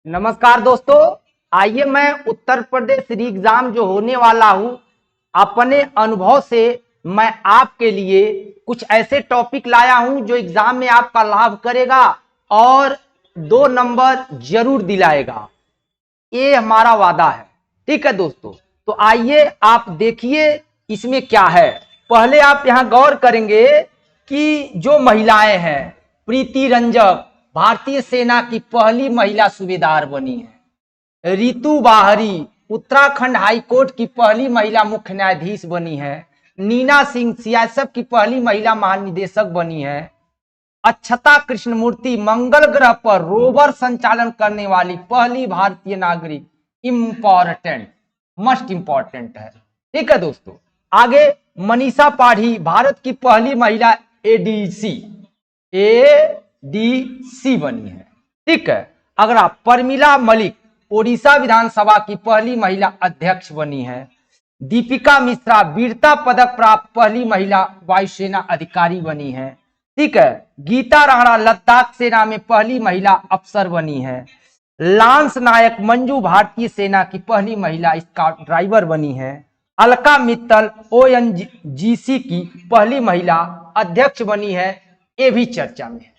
नमस्कार दोस्तों, आइए मैं उत्तर प्रदेश री एग्जाम जो होने वाला हूं, अपने अनुभव से मैं आपके लिए कुछ ऐसे टॉपिक लाया हूं जो एग्जाम में आपका लाभ करेगा और 2 नंबर जरूर दिलाएगा। ये हमारा वादा है। ठीक है दोस्तों, तो आइए आप देखिए इसमें क्या है। पहले आप यहां गौर करेंगे कि जो महिलाएं हैं, प्रीति रंजक भारतीय सेना की पहली महिला सूबेदार बनी है। रितु बाहरी उत्तराखंड हाईकोर्ट की पहली महिला मुख्य न्यायाधीश बनी है। नीना सिंह सीआईएसएफ की पहली महिला महानिदेशक बनी है। अक्षता कृष्णमूर्ति मंगल ग्रह पर रोवर संचालन करने वाली पहली भारतीय नागरिक। इंपॉर्टेंट, मस्ट इंपॉर्टेंट है। ठीक है दोस्तों, आगे मनीषा पाढ़ी भारत की पहली महिला एडीसी बनी है। ठीक है, अगला परमिला मलिक ओडिशा विधानसभा की पहली महिला अध्यक्ष बनी है। दीपिका मिश्रा वीरता पदक प्राप्त पहली महिला वायुसेना अधिकारी बनी है। ठीक है, गीता राणा लद्दाख सेना में पहली महिला अफसर बनी है। लांस नायक मंजू भारतीय सेना की पहली महिला स्काउट ड्राइवर बनी है। अलका मित्तल ओएनजीसी की पहली महिला अध्यक्ष बनी है। ये भी चर्चा में है,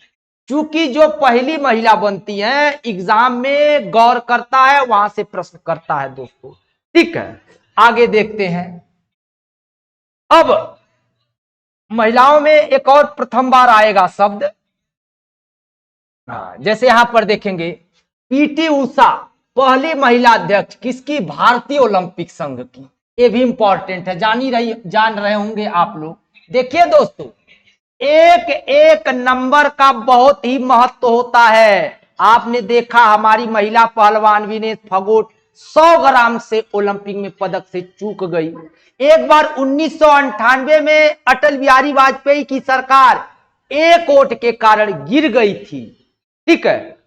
चूंकि जो पहली महिला बनती है एग्जाम में गौर करता है, वहां से प्रश्न करता है दोस्तों। ठीक है, आगे देखते हैं। अब महिलाओं में एक और प्रथम बार आएगा शब्द, जैसे यहां पर देखेंगे पीटी उषा पहली महिला अध्यक्ष किसकी? भारतीय ओलंपिक संघ की। ये भी इंपॉर्टेंट है, जान रहे होंगे आप लोग। देखिए दोस्तों, एक एक नंबर का बहुत ही महत्व होता है। आपने देखा हमारी महिला पहलवान विनेश फोगाट 100 ग्राम से ओलंपिक में पदक से चूक गई। एक बार 1998 में अटल बिहारी वाजपेयी की सरकार एक वोट के कारण गिर गई थी। ठीक है,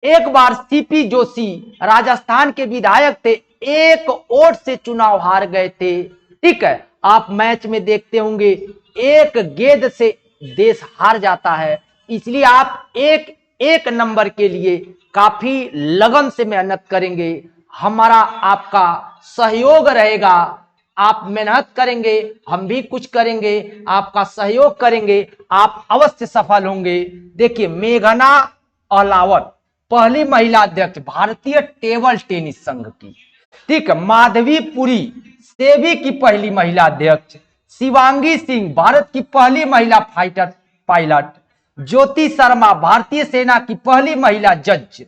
एक बार सीपी जोशी राजस्थान के विधायक थे, एक वोट से चुनाव हार गए थे। ठीक है, आप मैच में देखते होंगे एक गेंद से देश हार जाता है, इसलिए आप एक एक नंबर के लिए काफी लगन से मेहनत करेंगे। हमारा आपका सहयोग रहेगा, आप मेहनत करेंगे, हम भी कुछ करेंगे, आपका सहयोग करेंगे, आप अवश्य सफल होंगे। देखिए मेघना अहलावत पहली महिला अध्यक्ष भारतीय टेबल टेनिस संघ की। ठीक है, माधवी पुरी सेबी की पहली महिला अध्यक्ष। शिवांगी सिंह भारत की पहली महिला फाइटर पायलट। ज्योति शर्मा भारतीय सेना की पहली महिला जज।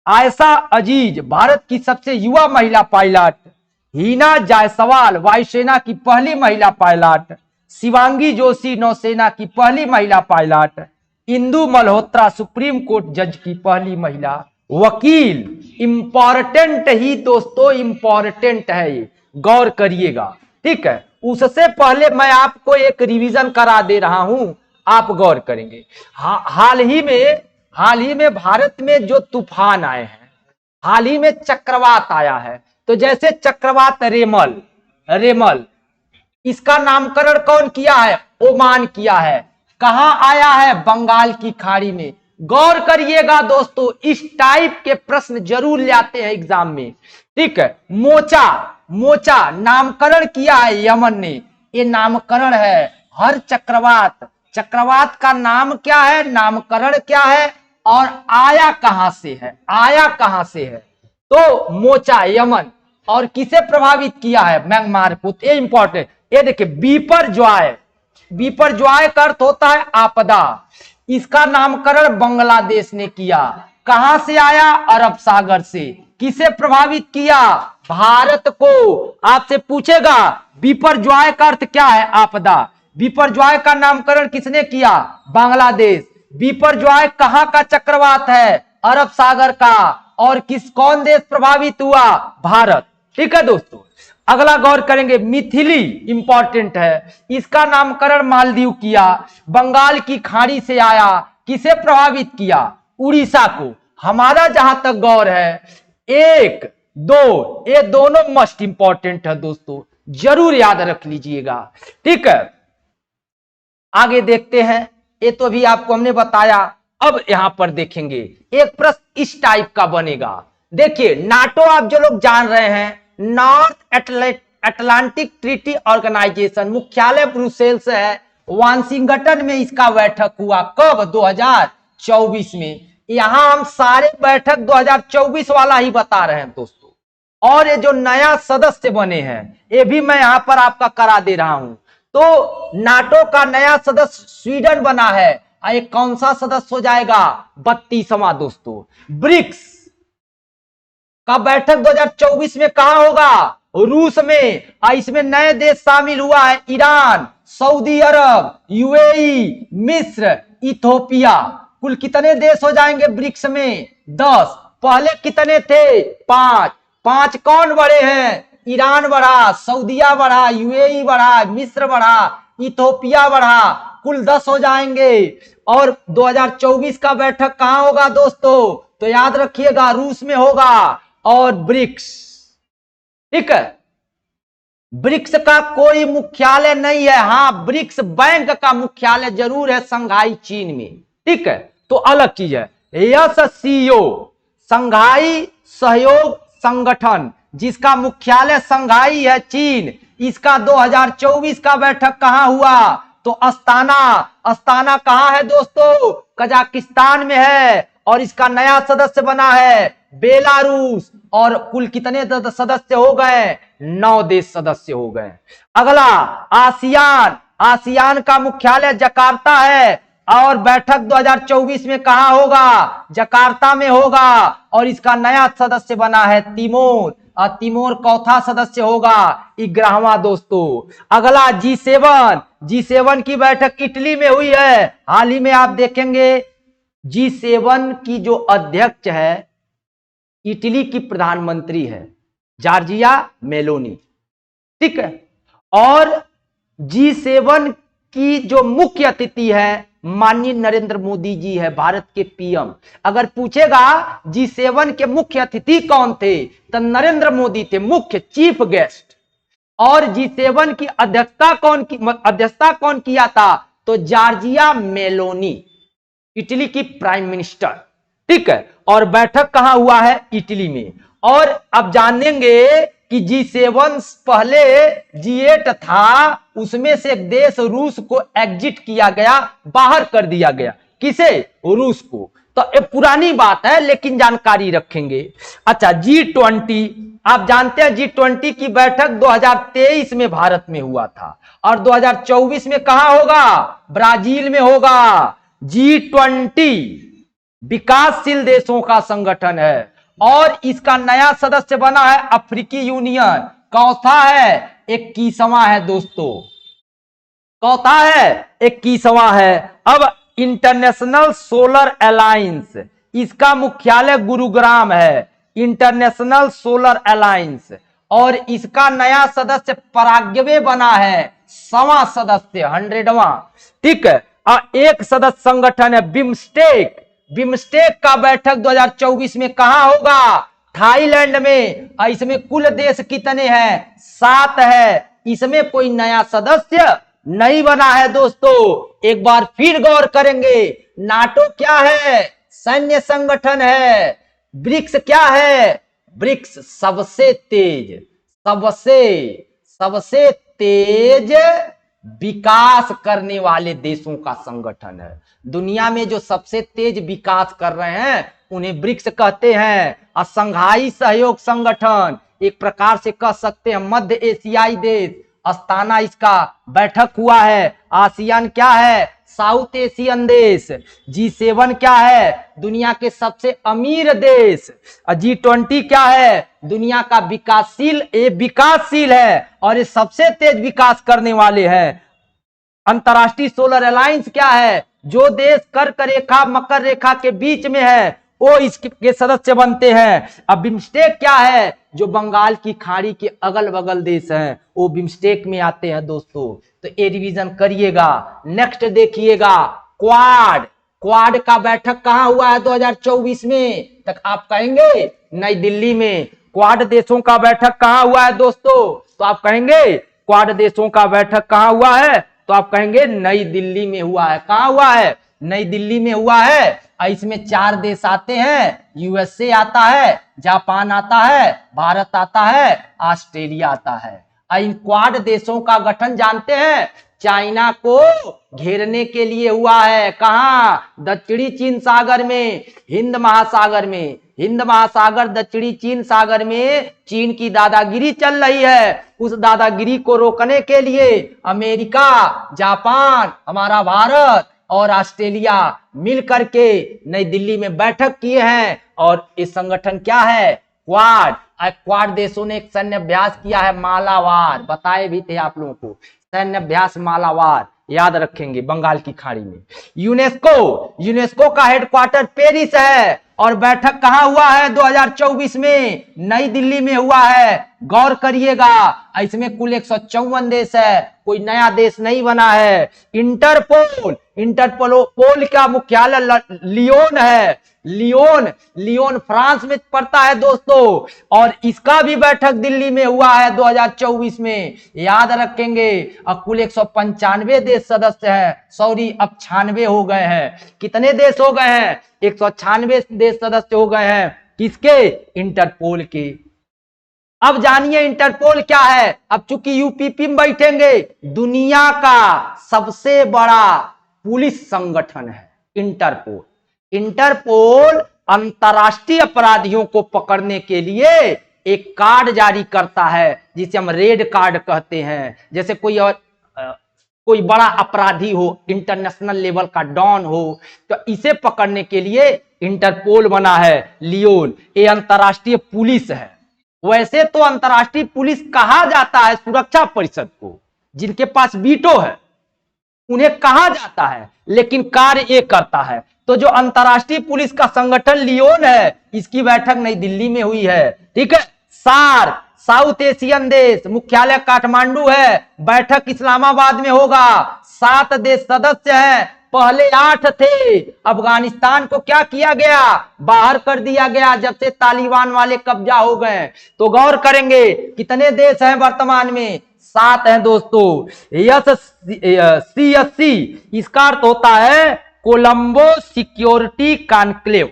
आयशा अजीज भारत की सबसे युवा महिला पायलट। हिना जायसवाल वायुसेना की पहली महिला पायलट। शिवांगी जोशी नौसेना की पहली महिला pilot. Indu Malhotra supreme court जज की पहली महिला वकील। इंपॉर्टेंट ही दोस्तों, इंपॉर्टेंट है, ये गौर करिएगा। ठीक है, उससे पहले मैं आपको एक रिवीजन करा दे रहा हूं, आप गौर करेंगे। हाल ही में भारत में जो तूफान आए हैं, हाल ही में चक्रवात आया है, तो जैसे चक्रवात रेमल इसका नामकरण कौन किया है? ओमान किया है। कहां आया है? बंगाल की खाड़ी में। गौर करिएगा दोस्तों, इस टाइप के प्रश्न जरूर लाते हैं एग्जाम में। ठीक है, मोचा नामकरण किया है यमन ने। ये नामकरण है। हर चक्रवात का नाम क्या है, नामकरण क्या है और आया कहां से है? तो मोचा यमन। और किसे प्रभावित किया है? म्यांमार को। ये इंपॉर्टेंट। ये देखिए बीपरजॉय का अर्थ होता है आपदा। इसका नामकरण बांग्लादेश ने किया। कहां से आया? अरब सागर से। किसे प्रभावित किया? भारत को। आपसे पूछेगा बीपरजॉय का अर्थ क्या है? आपदा। बीपरजॉय का नामकरण किसने किया? बांग्लादेश। बीपरजॉय कहां का चक्रवात है? अरब सागर का। और कौन देश प्रभावित हुआ? भारत। ठीक है दोस्तों, अगला गौर करेंगे मिथिली। इंपॉर्टेंट है, इसका नामकरण मालदीव किया। बंगाल की खाड़ी से आया। किसे प्रभावित किया? उड़ीसा को। हमारा जहां तक गौर है 1, 2 ये दोनों मस्ट इंपॉर्टेंट है दोस्तों, जरूर याद रख लीजिएगा। ठीक है, आगे देखते हैं। ये तो भी आपको हमने बताया। अब यहां पर देखेंगे एक प्रश्न इस टाइप का बनेगा। देखिए नाटो आप जो लोग जान रहे हैं नॉर्थ अटलांटिक ट्रीटी ऑर्गेनाइजेशन, मुख्यालय ब्रुसेल्स है, वाशिंगटन में इसका बैठक हुआ कब 2024 में। यहां हम सारे बैठक 2024 वाला ही बता रहे हैं दोस्तों। और ये जो नया सदस्य बने हैं ये भी मैं यहां पर आपका करा दे रहा हूं। तो नाटो का नया सदस्य स्वीडन बना है, ये कौन सा सदस्य हो जाएगा 32वां दोस्तों। ब्रिक्स का बैठक 2024 में कहां होगा रूस में, इसमें नए देश शामिल हुआ है ईरान, सऊदी अरब, यूएई, मिस्र, इथोपिया। कुल कितने देश हो जाएंगे ब्रिक्स में 10। पहले कितने थे 5। 5 कौन बड़े हैं, ईरान बढ़ा, सऊदिया बढ़ा, यूएई बढ़ा, मिस्र बढ़ा, इथोपिया बढ़ा, कुल 10 हो जाएंगे। और 2024 का बैठक कहां होगा दोस्तों, तो याद रखिएगा रूस में होगा। और ब्रिक्स, ठीक है, ब्रिक्स का कोई मुख्यालय नहीं है। हाँ ब्रिक्स बैंक का मुख्यालय जरूर है संघाई चीन में, ठीक है, तो अलग चीज है। एससीओ संघाई सहयोग संगठन जिसका मुख्यालय संघाई है चीन, इसका 2024 का बैठक कहां हुआ, तो अस्ताना। अस्ताना कहां है दोस्तों, कजाकिस्तान में है। और इसका नया सदस्य बना है बेलारूस। और कुल कितने सदस्य हो गए 9 देश सदस्य हो गए। अगला आसियान, आसियान का मुख्यालय जकार्ता है और बैठक 2024 में कहां होगा, जकार्ता में होगा। और इसका नया सदस्य बना है तिमोर, और तिमोर चौथा सदस्य होगा 11वां दोस्तों। अगला G7, G7 की बैठक इटली में हुई है हाल ही में। आप देखेंगे G7 की जो अध्यक्ष है इटली की प्रधानमंत्री है जॉर्जिया मेलोनी, ठीक है। और G7 की जो मुख्य अतिथि है माननीय नरेंद्र मोदी जी है, भारत के पीएम। अगर पूछेगा G7 के मुख्य अतिथि कौन थे, तो नरेंद्र मोदी थे मुख्य चीफ गेस्ट। और G7 की अध्यक्षता कौन किया था, तो जॉर्जिया मेलोनी, इटली की प्राइम मिनिस्टर, ठीक है। और बैठक कहां हुआ है इटली में। और अब जानेंगे कि G7 पहले G8 था, उसमें से एक देश रूस को एग्जिट किया गया, बाहर कर दिया गया। किसे, रूस को। तो ये पुरानी बात है लेकिन जानकारी रखेंगे। अच्छा G20, आप जानते हैं G20 की बैठक 2023 में भारत में हुआ था और 2024 में कहां होगा, ब्राजील में होगा। G20 विकासशील देशों का संगठन है और इसका नया सदस्य बना है अफ्रीकी यूनियन। कौथा है 21वां है दोस्तों, कौथा है 21वां है। अब इंटरनेशनल सोलर अलायंस, इसका मुख्यालय गुरुग्राम है, इंटरनेशनल सोलर अलायंस। और इसका नया सदस्य पराग्वे बना है 100वां सदस्य, 100वां, ठीक है। एक सदस्य संगठन है बिम्स्टेक। बिम्स्टेक का बैठक 2024 में कहां होगा, थाईलैंड में। इसमें कुल देश कितने हैं, 7 है। इसमें कोई नया सदस्य नहीं बना है दोस्तों। एक बार फिर गौर करेंगे, नाटो क्या है, सैन्य संगठन है। ब्रिक्स क्या है, ब्रिक्स सबसे तेज विकास करने वाले देशों का संगठन है। दुनिया में जो सबसे तेज विकास कर रहे हैं उन्हें ब्रिक्स कहते हैं। और संघाई सहयोग संगठन एक प्रकार से कह सकते हैं मध्य एशियाई देश, अस्ताना इसका बैठक हुआ है। आसियान क्या है, साउथ एशियन देश। G7 क्या है, दुनिया के सबसे अमीर देश। G20 क्या है, दुनिया का विकासशील है और ये सबसे तेज विकास करने वाले हैं। अंतरराष्ट्रीय सोलर अलायंस क्या है, जो देश कर्क रेखा मकर रेखा के बीच में है वो इसके सदस्य बनते हैं। अब बिम्स्टेक क्या है, जो बंगाल की खाड़ी के अगल बगल देश हैं वो बिम्स्टेक में आते हैं दोस्तों। तो ये रिवीजन करिएगा। नेक्स्ट देखिएगा क्वाड का बैठक कहां हुआ है 2024 में, तक आप कहेंगे नई दिल्ली में। क्वाड देशों का बैठक कहां हुआ है दोस्तों, तो आप कहेंगे क्वाड देशों का बैठक कहां हुआ है, तो आप कहेंगे नई दिल्ली में हुआ है। कहां हुआ है, नई दिल्ली में हुआ है। और इसमें 4 देश आते हैं, यूएसए आता है, जापान आता है, भारत आता है, ऑस्ट्रेलिया आता है। इन क्वाड देशों का गठन जानते हैं, चाइना को घेरने के लिए हुआ है। कहां? दक्षिणी चीन सागर में, हिंद महासागर में। हिंद महासागर, दक्षिणी चीन सागर में चीन की दादागिरी चल रही है। उस दादागिरी को रोकने के लिए अमेरिका, जापान, हमारा भारत और ऑस्ट्रेलिया मिल करके नई दिल्ली में बैठक किए हैं। और इस संगठन क्या है? क्वाड। क्वाड देशों ने एक सैन्य अभ्यास किया है, मालाबार, बताए भी थे आप लोगों को, सैन्य अभ्यास मालाबार, याद रखेंगे, बंगाल की खाड़ी में। यूनेस्को का हेडक्वार्टर पेरिस है। और बैठक कहां हुआ है? 2024 में नई दिल्ली में हुआ है। गौर करिएगा, इसमें कुल 154 देश है, कोई नया देश नहीं बना है। इंटरपोल का मुख्यालय लियोन है। लियोन फ्रांस में पड़ता है दोस्तों। और इसका भी बैठक दिल्ली में हुआ है 2024 में, याद रखेंगे। और कुल 195 देश सदस्य हैं, सॉरी अब 96 हो गए हैं। कितने देश हो गए हैं? 196 देश सदस्य हो गए हैं। किसके? इंटरपोल के। अब जानिए इंटरपोल क्या है। अब चूंकि यूपीपी में बैठेंगे, दुनिया का सबसे बड़ा पुलिस संगठन है इंटरपोल। इंटरपोल अंतरराष्ट्रीय अपराधियों को पकड़ने के लिए एक कार्ड जारी करता है, जिसे हम रेड कार्ड कहते हैं। जैसे कोई बड़ा अपराधी हो, इंटरनेशनल लेवल का डॉन हो, तो इसे पकड़ने के लिए इंटरपोल बना है। लियोन, ये अंतरराष्ट्रीय पुलिस है। वैसे तो अंतरराष्ट्रीय पुलिस कहा जाता है सुरक्षा परिषद को, जिनके पास वीटो है उन्हें कहा जाता है, लेकिन कार्य ये करता है। तो जो अंतरराष्ट्रीय पुलिस का संगठन लियोन है, इसकी बैठक नई दिल्ली में हुई है। ठीक है। सार्क, साउथ एशियन देश, मुख्यालय काठमांडू है, बैठक इस्लामाबाद में होगा। 7 देश सदस्य हैं, पहले 8 थे। अफगानिस्तान को क्या किया गया? बाहर कर दिया गया जब से तालिबान वाले कब्जा हो गए। तो गौर करेंगे कितने देश हैं वर्तमान में? 7 हैं दोस्तों। CSC, इसका अर्थ होता है Colombo security conclave.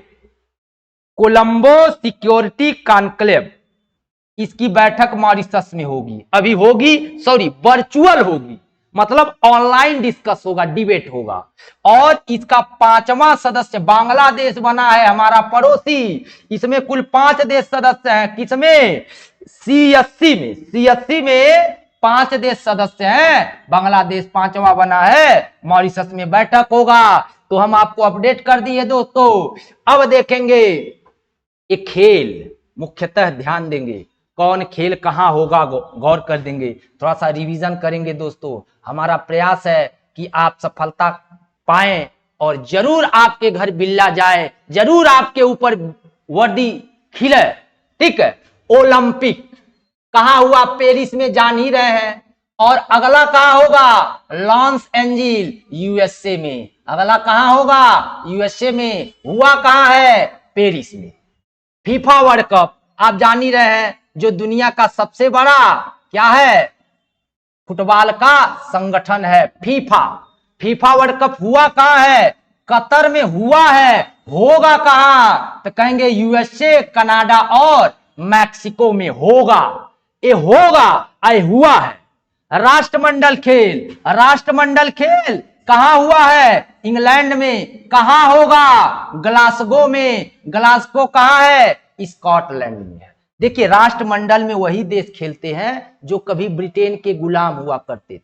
Colombo security conclave, इसकी बैठक मॉरिशस में होगी। अभी होगी, सॉरी वर्चुअल होगी, मतलब ऑनलाइन डिस्कस होगा, डिबेट होगा। और इसका 5वां सदस्य बांग्लादेश बना है, हमारा पड़ोसी। इसमें कुल 5 देश सदस्य हैं। किसमें? CSC में 5 देश सदस्य हैं। बांग्लादेश 5वां बना है। मॉरिशस में बैठक होगा। तो हम आपको अपडेट कर दिए दोस्तों। अब देखेंगे एक खेल, मुख्यतः ध्यान देंगे कौन खेल कहां होगा, गौर कर देंगे, थोड़ा सा रिवीजन करेंगे दोस्तों। हमारा प्रयास है कि आप सफलता पाएं और जरूर आपके घर बिल्ला जाए, जरूर आपके ऊपर वर्दी खिले। ठीक है। ओलंपिक कहां हुआ? पेरिस में, जान ही रहे हैं। और अगला कहां होगा? लॉस एंजिल, यूएसए में। अगला कहां होगा? यूएसए में। हुआ कहां है? पेरिस में। फीफा वर्ल्ड कप आप जान ही रहे हैं, जो दुनिया का सबसे बड़ा क्या है? फुटबॉल का संगठन है फीफा वर्ल्ड कप हुआ कहां है? कतर में हुआ है। होगा कहां? तो कहेंगे यूएसए, कनाडा और मैक्सिको में होगा। ये होगा, आई हुआ है। राष्ट्रमंडल खेल कहां हुआ है? इंग्लैंड में। कहां होगा? ग्लासगो में। ग्लासगो कहां है? स्कॉटलैंड में है। देखिए, राष्ट्रमंडल में वही देश खेलते हैं जो कभी ब्रिटेन के गुलाम हुआ करते थे।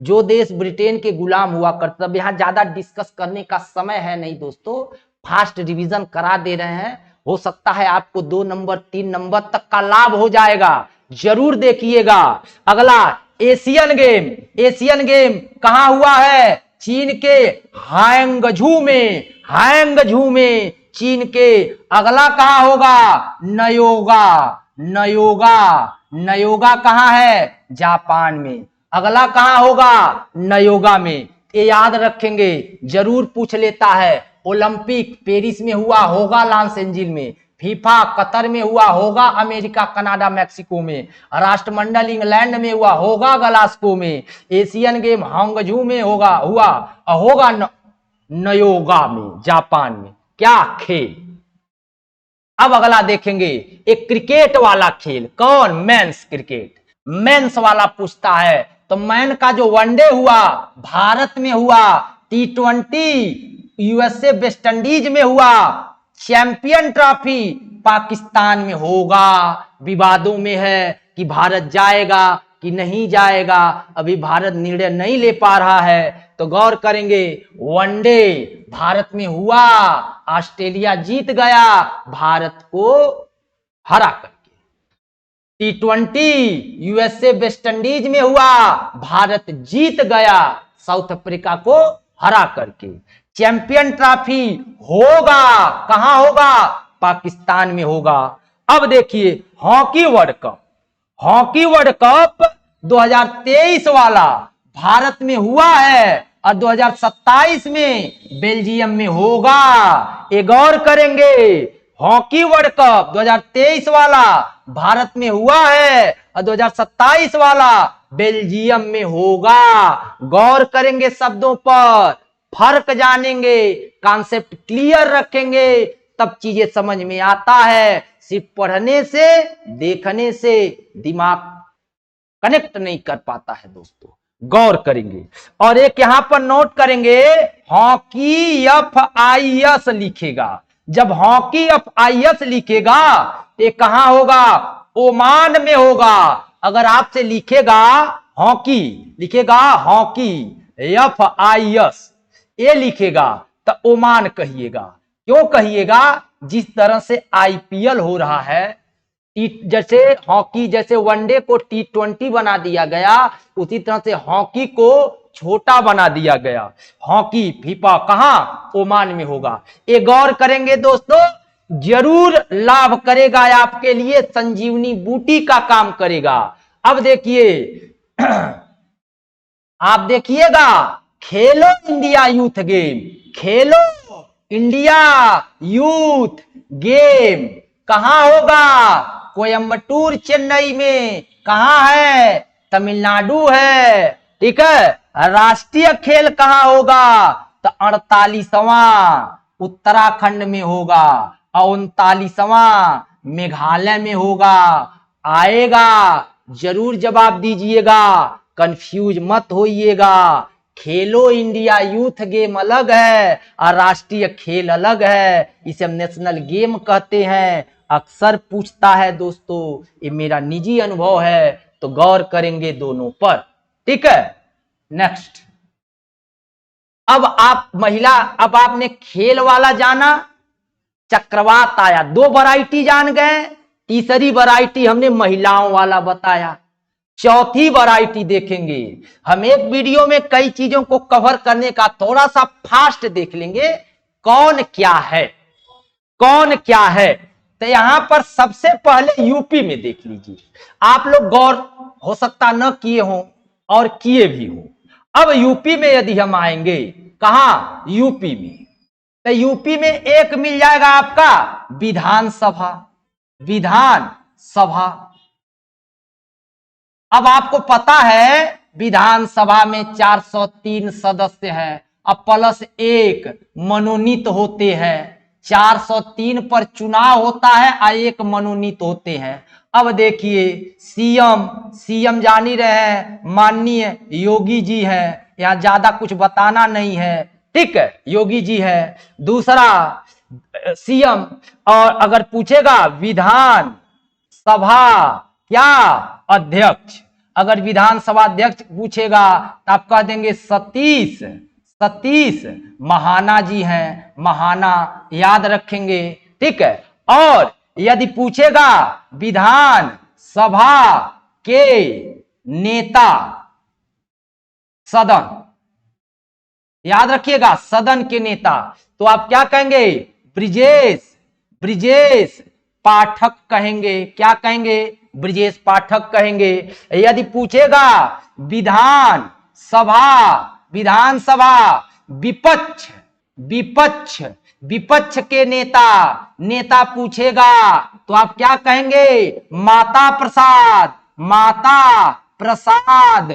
जो देश ब्रिटेन के गुलाम हुआ करते, अब यहां ज्यादा डिस्कस करने का समय है नहीं दोस्तों, फास्ट रिवीजन करा दे रहे हैं। हो सकता है आपको 2 नंबर 3 नंबर तक का लाभ हो जाएगा, जरूर देखिएगा। अगला एशियन गेम कहां हुआ है? चीन के हांगझू में चीन के। अगला कहां होगा? नयोगा कहां है? जापान में। अगला कहां होगा? नयोगा में। ये याद रखेंगे, जरूर पूछ लेता है। ओलंपिक पेरिस में हुआ, होगा लॉस एंजिल में। फीफा कतर में हुआ, होगा अमेरिका, कनाडा, मैक्सिको में। राष्ट्रमंडल इंग्लैंड में हुआ, होगा ग्लासगो में। एशियन गेम हांगझू में होगा नयोगा में, जापान में। क्या खेल। अब अगला देखेंगे एक क्रिकेट वाला खेल। कौन? Men's cricket. मेंस वाला पूछता है तो मैन का जो वनडे हुआ भारत में हुआ, T20 यूएसए वेस्ट इंडीज में हुआ, चैंपियन ट्रॉफी पाकिस्तान में होगा। विवादों में है कि भारत जाएगा कि नहीं जाएगा, अभी भारत निर्णय नहीं ले पा रहा है। तो गौर करेंगे, वनडे भारत में हुआ, ऑस्ट्रेलिया जीत गया भारत को हरा करके। T20 यूएसए वेस्ट इंडीज में हुआ, भारत जीत गया साउथ अफ्रीका को हरा करके। चैंपियन ट्रॉफी होगा, कहां होगा? पाकिस्तान में होगा। अब देखिए hockey world cup. Hockey world cup 2023 वाला भारत में हुआ है और 2027 में बेल्जियम में होगा। ये गौर करेंगे, हॉकी वर्ल्ड कप 2023 वाला भारत में हुआ है और 2027 वाला बेल्जियम में होगा। गौर करेंगे शब्दों पर, फर्क जानेंगे, कॉन्सेप्ट क्लियर रखेंगे, तब चीजें समझ में आता है। सिर्फ पढ़ने से, देखने से दिमाग कनेक्ट नहीं कर पाता है दोस्तों। गौर करेंगे और एक यहां पर नोट करेंगे, हॉकी FIS लिखेगा। जब हॉकी FIS लिखेगा ये कहां होगा? ओमान में होगा। अगर आपसे लिखेगा हॉकी, लिखेगा हॉकी FIS, ये लिखेगा तो ओमान कहिएगा। क्यों कहिएगा? जिस तरह से IPL हो रहा है, जैसे हॉकी, जैसे वनडे को T20 बना दिया गया, उसी तरह से हॉकी को छोटा बना दिया गया। हॉकी फीफा कहां? ओमान में होगा। ये गौर करेंगे दोस्तों, जरूर लाभ करेगा आपके लिए, संजीवनी बूटी का काम करेगा। अब देखिए आप देखिएगा, खेलो इंडिया यूथ गेम, खेलो इंडिया यूथ गेम कहां होगा? कोयम्बटूर चेन्नई में। कहां है? तमिलनाडु है। ठीक है। राष्ट्रीय खेल कहां होगा? तो 48वां उत्तराखंड में होगा और 39वां मेघालय में होगा। आएगा, जरूर जवाब दीजिएगा, कंफ्यूज मत होइएगा। खेलो इंडिया यूथ गेम अलग है और राष्ट्रीय खेल अलग है, इसे हम नेशनल गेम कहते हैं। अक्सर पूछता है दोस्तों, ये मेरा निजी अनुभव है, तो गौर करेंगे दोनों पर। ठीक है। नेक्स्ट, अब आप महिला, अब आपने खेल वाला जाना, चक्रवात आया, 2 वैरायटी जान गए। तीसरी वैरायटी हमने महिलाओं वाला बताया। चौथी वैरायटी देखेंगे हम। एक वीडियो में कई चीजों को कवर करने का, थोड़ा सा फास्ट देख लेंगे कौन क्या है, कौन क्या है। तो यहां पर सबसे पहले यूपी में देख लीजिए। आप लोग गौर हो सकता न किए हो और किए भी हो। अब यूपी में यदि हम आएंगे, कहां? यूपी में। तो यूपी में एक मिल जाएगा आपका विधानसभा, विधानसभा। अब आपको पता है विधानसभा में 403 सदस्य हैं, अब +1 मनोनीत होते हैं। 403 पर चुनाव होता है और 1 मनोनीत होते हैं। अब देखिए सीएम जान ही रहे हैं, माननीय योगी जी हैं, यहां ज्यादा कुछ बताना नहीं है। ठीक है, योगी जी है। दूसरा सीएम, और अगर पूछेगा विधान सभा क्या अध्यक्ष, अगर विधानसभा अध्यक्ष पूछेगा तो आप कह देंगे सतीश महाना जी हैं, महाना याद रखेंगे। ठीक है। और यदि पूछेगा विधान सभा के नेता, सदन, याद रखिएगा सदन के नेता, तो आप क्या कहेंगे? ब्रिजेश पाठक कहेंगे। क्या कहेंगे? ब्रिजेश पाठक कहेंगे। यदि पूछेगा विधानसभा विपक्ष के नेता पूछेगा तो आप क्या कहेंगे? माता प्रसाद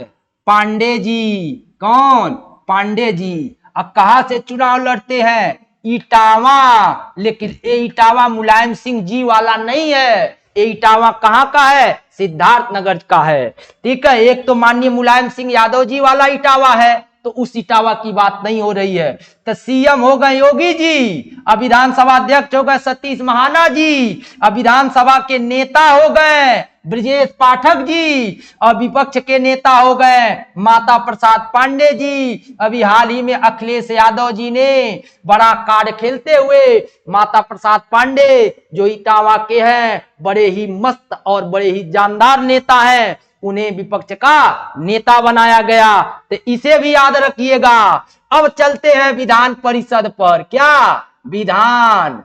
पांडे जी। कौन? पांडे जी। अब कहां से चुनाव लड़ते हैं? इटावा। लेकिन ये इटावा मुलायम सिंह जी वाला नहीं है, ये इटावा कहां का है? सिद्धार्थनगर का है। ठीक है, एक तो माननीय मुलायम सिंह यादव जी वाला इटावा है, तो उस इटावा की बात नहीं हो रही है। तो सीएम हो गए योगी जी, अब विधानसभा अध्यक्ष हो गए सतीश महाना जी, अब विधानसभा के नेता हो गए ब्रजेश पाठक जी, और विपक्ष के नेता हो गए माता प्रसाद पांडे जी। अभी हाल ही में अखिलेश यादव जी ने बड़ा कार्ड खेलते हुए माता प्रसाद पांडे जो इटावा के हैं, बड़े ही मस्त और बड़े ही जानदार नेता हैं, उन्हें विपक्ष का नेता बनाया गया। तो इसे भी याद रखिएगा। अब चलते हैं विधान परिषद पर। क्या? विधान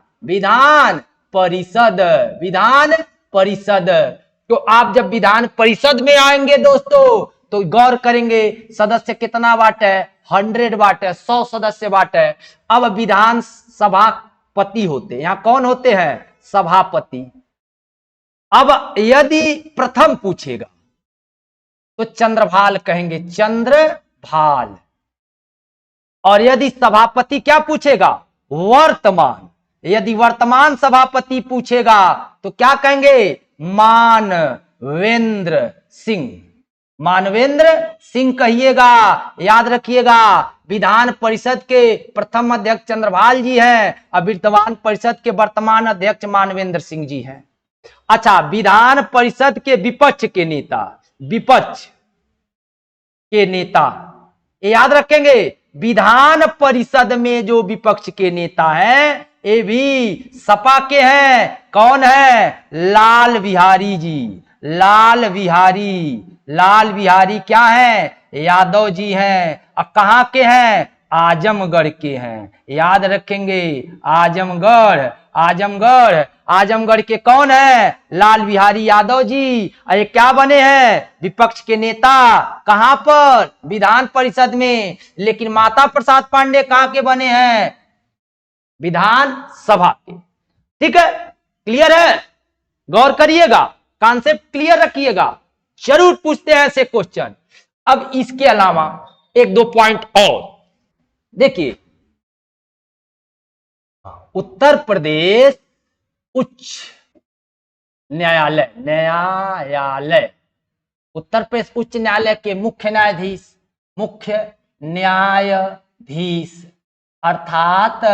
परिषद, विधान परिषद। तो आप जब विधान परिषद में आएंगे दोस्तों, तो गौर करेंगे सदस्य कितना बांटे? 100 बांटे, 100 सदस्य बांटे। अब विधान सभापति होते हैं, यहां कौन होते हैं? सभापति। अब यदि प्रथम पूछेगा तो चंद्रभाल कहेंगे, चंद्रभाल। और यदि सभापति क्या पूछेगा? वर्तमान। यदि वर्तमान सभापति पूछेगा तो क्या कहेंगे? मानवेंद्र सिंह। मानवेंद्र सिंह कहिएगा। याद रखिएगा, विधान परिषद के प्रथम अध्यक्ष चंद्रभाल जी हैं, और विधान परिषद के वर्तमान अध्यक्ष मानवेंद्र सिंह जी हैं। अच्छा, विधान परिषद के विपक्ष के नेता, विपक्ष के नेता याद रखेंगे। विधान परिषद में जो विपक्ष के नेता हैं, ये भी सपा के हैं। कौन है? लाल बिहारी जी। लाल बिहारी क्या है? यादव जी हैं। और कहां के हैं? आजमगढ़ के हैं। याद रखेंगे, आजमगढ़ के कौन है? लाल बिहारी यादव जी। अरे क्या बने हैं? विपक्ष के नेता। कहां पर? विधान परिषद में। लेकिन माता प्रसाद पांडे कहां के बने हैं? विधान सभा के। ठीक है, क्लियर है? गौर करिएगा, कॉन्सेप्ट क्लियर रखिएगा, जरूर पूछते हैं ऐसे क्वेश्चन। अब इसके अलावा एक दो पॉइंट और देखिए। उत्तर प्रदेश उच्च न्यायालय, उत्तर प्रदेश उच्च न्यायालय के मुख्य न्यायाधीश, अर्थात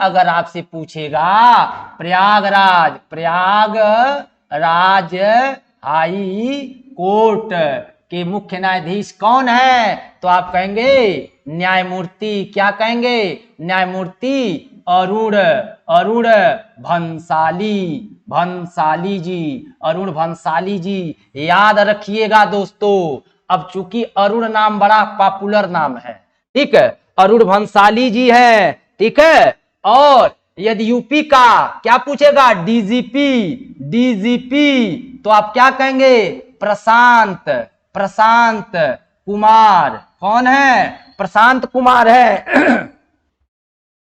अगर आपसे पूछेगा प्रयागराज हाई कोर्ट के मुख्य न्यायाधीश कौन है, तो आप कहेंगे न्यायमूर्ति, क्या कहेंगे? न्यायमूर्ति अरुण भंसाली जी। याद रखिएगा दोस्तों, अब चूंकि अरुण नाम बड़ा पॉपुलर नाम है, ठीक है, अरुण भंसाली जी है, ठीक है। और यदि यूपी का क्या पूछेगा? डीजीपी, तो आप क्या कहेंगे? प्रशांत कुमार। कौन है? प्रशांत कुमार है।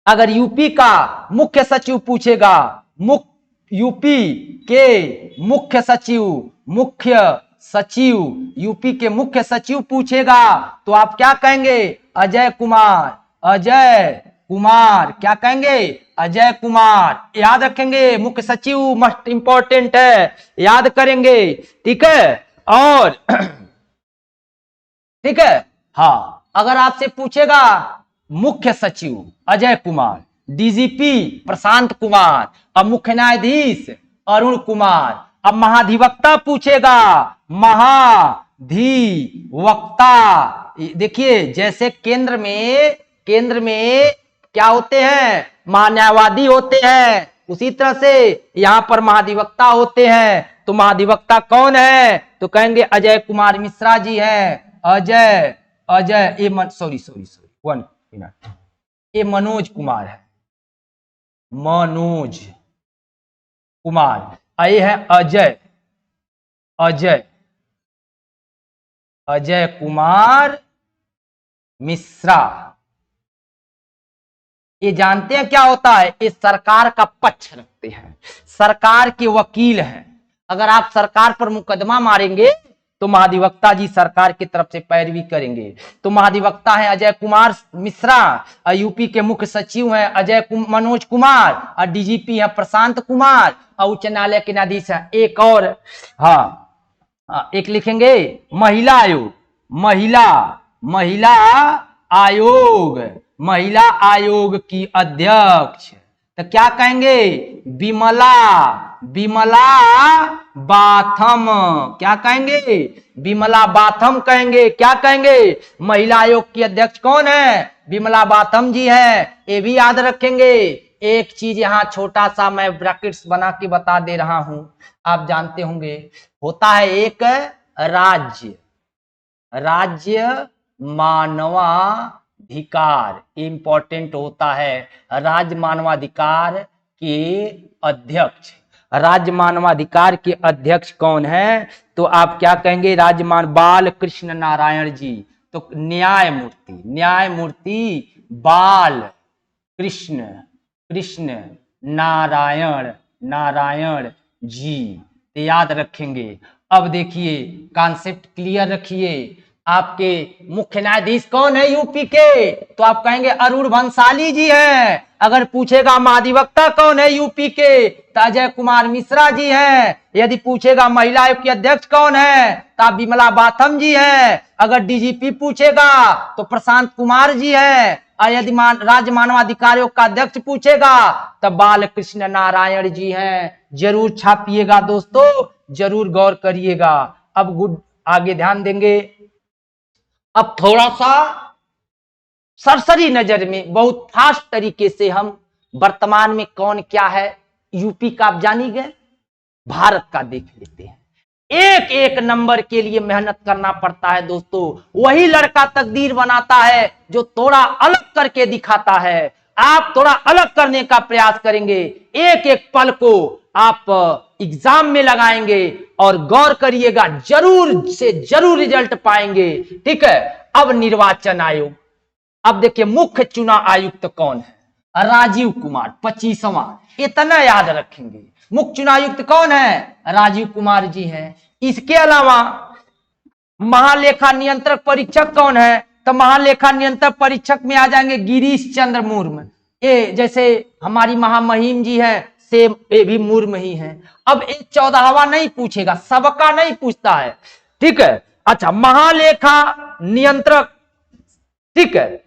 अगर यूपी का मुख्य सचिव पूछेगा, यूपी के मुख्य सचिव, यूपी के मुख्य सचिव पूछेगा तो आप क्या कहेंगे? अजय कुमार, क्या कहेंगे? अजय कुमार। याद रखेंगे, मुख्य सचिव मोस्ट इंपॉर्टेंट है, याद करेंगे, ठीक है। और ठीक है, हाँ, अगर आपसे पूछेगा मुख्य सचिव अजय कुमार, डीजीपी प्रशांत कुमार, अब मुख्य न्यायाधीश अरुण कुमार, अब महाधिवक्ता पूछेगा, महाधिवक्ता। देखिए, जैसे केंद्र में क्या होते हैं? महान्यायवादी होते हैं, उसी तरह से यहां पर महाधिवक्ता होते हैं। तो महाधिवक्ता कौन है? तो कहेंगे अजय कुमार मिश्रा जी हैं। वन मिनट, ये मनोज कुमार है, मनोज कुमार। ये है अजय कुमार मिश्रा। ये जानते हैं क्या होता है? ये सरकार का पक्ष रखते हैं, सरकार के वकील हैं। अगर आप सरकार पर मुकदमा मारेंगे तो महाधिवक्ता जी सरकार की तरफ से पैरवी करेंगे। तो महाधिवक्ता है अजय कुमार मिश्रा, और यूपी के मुख्य सचिव हैं मनोज कुमार, और डीजीपी है प्रशांत कुमार, और उच्च न्यायालय के न्यायाधीश है एक और, एक लिखेंगे महिला आयोग, महिला आयोग की अध्यक्ष, तो क्या कहेंगे विमला बाथम, क्या कहेंगे विमला बाथम कहेंगे। क्या कहेंगे महिला आयोग की अध्यक्ष कौन है, विमला बाथम जी है, ये भी याद रखेंगे। एक चीज यहां छोटा सा मैं ब्रैकेट्स बना के बता दे रहा हूं, आप जानते होंगे, होता है एक राज्य मानवाधिकार, इंपॉर्टेंट होता है। राज्य मानवाधिकार के अध्यक्ष, राज्य मानवाधिकार के अध्यक्ष कौन है, तो आप क्या कहेंगे बाल कृष्ण नारायण जी। तो न्यायमूर्ति बाल कृष्ण नारायण जी, तो याद रखेंगे। अब देखिए कॉन्सेप्ट क्लियर रखिए। आपके मुख्य न्यायाधीश कौन है यूपी के, तो आप कहेंगे अरुण भंसाली जी हैं। अगर पूछेगा महाधिवक्ता कौन है यूपी के, तो अजय कुमार मिश्रा जी हैं। यदि पूछेगा महिला आयोग की अध्यक्ष कौन है, तो आप विमला बाथम जी हैं। अगर डीजीपी पूछेगा तो प्रशांत कुमार जी हैं। और यदि राज्य मानवाधिकार आयोग का अध्यक्ष पूछेगा तो बालकृष्ण नारायण जी हैं। जरूर छापिएगा दोस्तों, जरूर गौर करिएगा। अब गुड आगे ध्यान देंगे। अब थोड़ा सा सरसरी नजर में बहुत फास्ट तरीके से हम वर्तमान में कौन क्या है यूपी का आप जानी गए, भारत का देख लेते हैं। एक एक नंबर के लिए मेहनत करना पड़ता है दोस्तों। वही लड़का तकदीर बनाता है जो थोड़ा अलग करके दिखाता है। आप थोड़ा अलग करने का प्रयास करेंगे, एक एक पल को आप एग्जाम में लगाएंगे और गौर करिएगा, जरूर से जरूर रिजल्ट पाएंगे। ठीक है। अब निर्वाचन आयोग, अब देखिए मुख्य चुनाव आयुक्त कौन है, राजीव कुमार 25वां, इतना याद रखेंगे। मुख्य चुनाव आयुक्त कौन है, राजीव कुमार जी हैं। इसके अलावा महालेखा नियंत्रक परीक्षक कौन है, तो महालेखा नियंत्रक परीक्षक में आ जाएंगे गिरीश चंद्र मुर्मू। ये जैसे हमारी महामहिम जी है, सेम ये भी मुर्मू ही है। अब 14वां नहीं पूछेगा, सबका नहीं पूछता है। ठीक है। अच्छा, महालेखा नियंत्रक, ठीक है,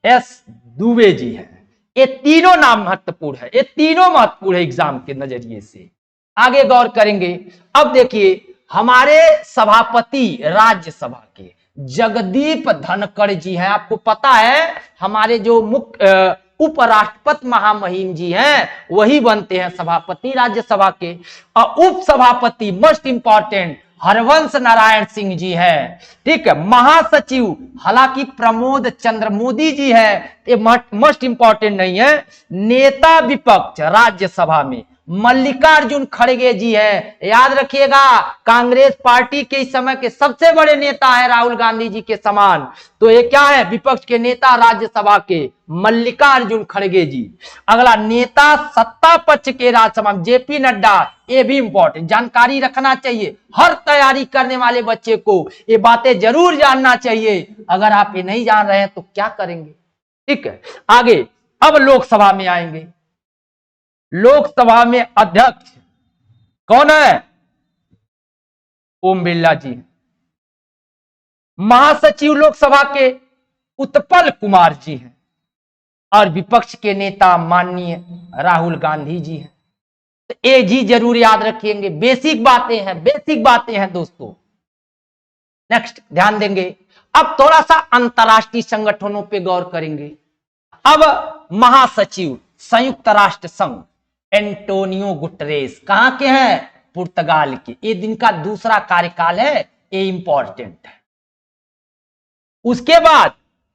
एस दुबे जी है। ये तीनों नाम महत्वपूर्ण है, ये तीनों महत्वपूर्ण है एग्जाम के नजरिए से। आगे गौर करेंगे। अब देखिए हमारे सभापति राज्यसभा के जगदीप धनखड़ जी हैं। आपको पता है हमारे जो मुख्य उपराष्ट्रपति महामहिम जी हैं वही बनते हैं सभापति राज्यसभा के। और उप सभापति मोस्ट इंपॉर्टेंट हरवंश नारायण सिंह जी है। ठीक है। महासचिव हालांकि प्रमोद चंद्र मोदी जी है, ये मोस्ट इंपॉर्टेंट नहीं है। नेता विपक्ष राज्यसभा में मल्लिकार्जुन खड़गे जी है। याद रखिएगा, कांग्रेस पार्टी के इस समय के सबसे बड़े नेता है राहुल गांधी जी के समान। तो ये क्या है, विपक्ष के नेता राज्यसभा के मल्लिकार्जुन खड़गे जी। अगला नेता सत्ता पक्ष के राज्यसभा में जेपी नड्डा, ये भी इंपॉर्टेंट जानकारी रखना चाहिए। हर तैयारी करने वाले बच्चे को ये बातें जरूर जानना चाहिए। अगर आप ये नहीं जान रहे हैं तो क्या करेंगे। ठीक है। आगे अब लोकसभा में आएंगे। लोकसभा में अध्यक्ष कौन है, ओम बिरला जी। महासचिव लोकसभा के उत्पल कुमार जी हैं। और विपक्ष के नेता माननीय राहुल गांधी जी हैं। तो ये जी जरूर याद रखेंगे। बेसिक बातें हैं दोस्तों। नेक्स्ट ध्यान देंगे। अब थोड़ा सा अंतरराष्ट्रीय संगठनों पे गौर करेंगे। अब महासचिव संयुक्त राष्ट्र संघ एंटोनियो गुटरेस कहां के हैं, पुर्तगाल के। ये दिन का दूसरा कार्यकाल है, ये इंपॉर्टेंट है। उसके बाद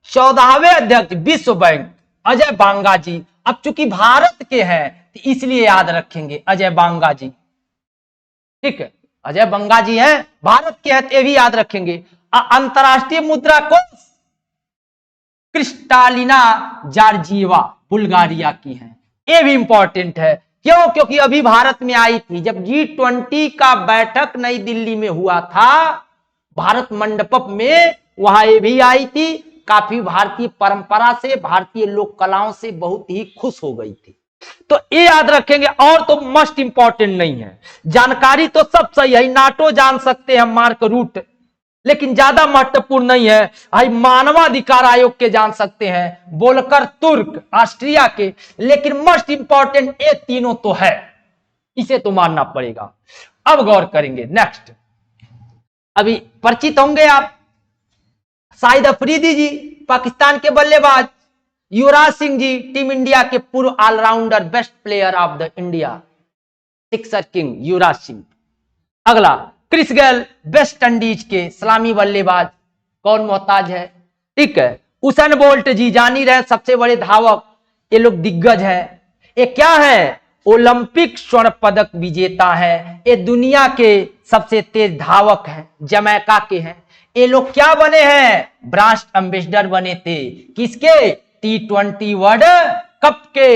14वें अध्यक्ष विश्व बैंक अजय बांगा जी। अब चूंकि भारत के हैं तो इसलिए याद रखेंगे अजय बांगा जी। ठीक है, अजय बांगा जी हैं, भारत के हैं, तो ये भी याद रखेंगे। अंतरराष्ट्रीय मुद्रा कोष क्रिस्टालिना जॉर्जिएवा बुल्गारिया की हैं, ये भी इंपॉर्टेंट है। क्यों? क्योंकि अभी भारत में आई थी जब G20 का बैठक नई दिल्ली में हुआ था, भारत मंडपम में, वहां ये भी आई थी, काफी भारतीय परंपरा से, भारतीय लोक कलाओं से बहुत ही खुश हो गई थी। तो ये याद रखेंगे, और तो मस्ट इंपॉर्टेंट नहीं है, जानकारी तो सब सही है, नाटो जान सकते हैं, मार्क रूट, लेकिन ज्यादा महत्वपूर्ण नहीं है। भाई मानवाधिकार आयोग के जान सकते हैं, बोलकर तुर्क ऑस्ट्रिया के, लेकिन मस्ट इंपॉर्टेंट ये तीनों तो है, इसे तो मानना पड़ेगा। अब गौर करेंगे नेक्स्ट, अभी परिचित होंगे आप शाहिद अफरीदी जी, पाकिस्तान के बल्लेबाज, युवराज सिंह जी, टीम इंडिया के पूर्व all rounder, best player of the India, sixer king Yuvraj Singh. अगला क्रिस गेल, वेस्ट इंडीज के सलामी बल्लेबाज, कौन मोहताज है, ठीक है। उसेन बोल्ट जी, जान ही रहे, सबसे बड़े धावक, ये लोग दिग्गज है। ये क्या है? ओलंपिक स्वर्ण पदक विजेता है, ये दुनिया के सबसे तेज धावक हैं, जमैका के हैं। ये लोग क्या बने हैं? ब्रांड एम्बेसडर बने थे, किसके? T20 वर्ल्ड कप के,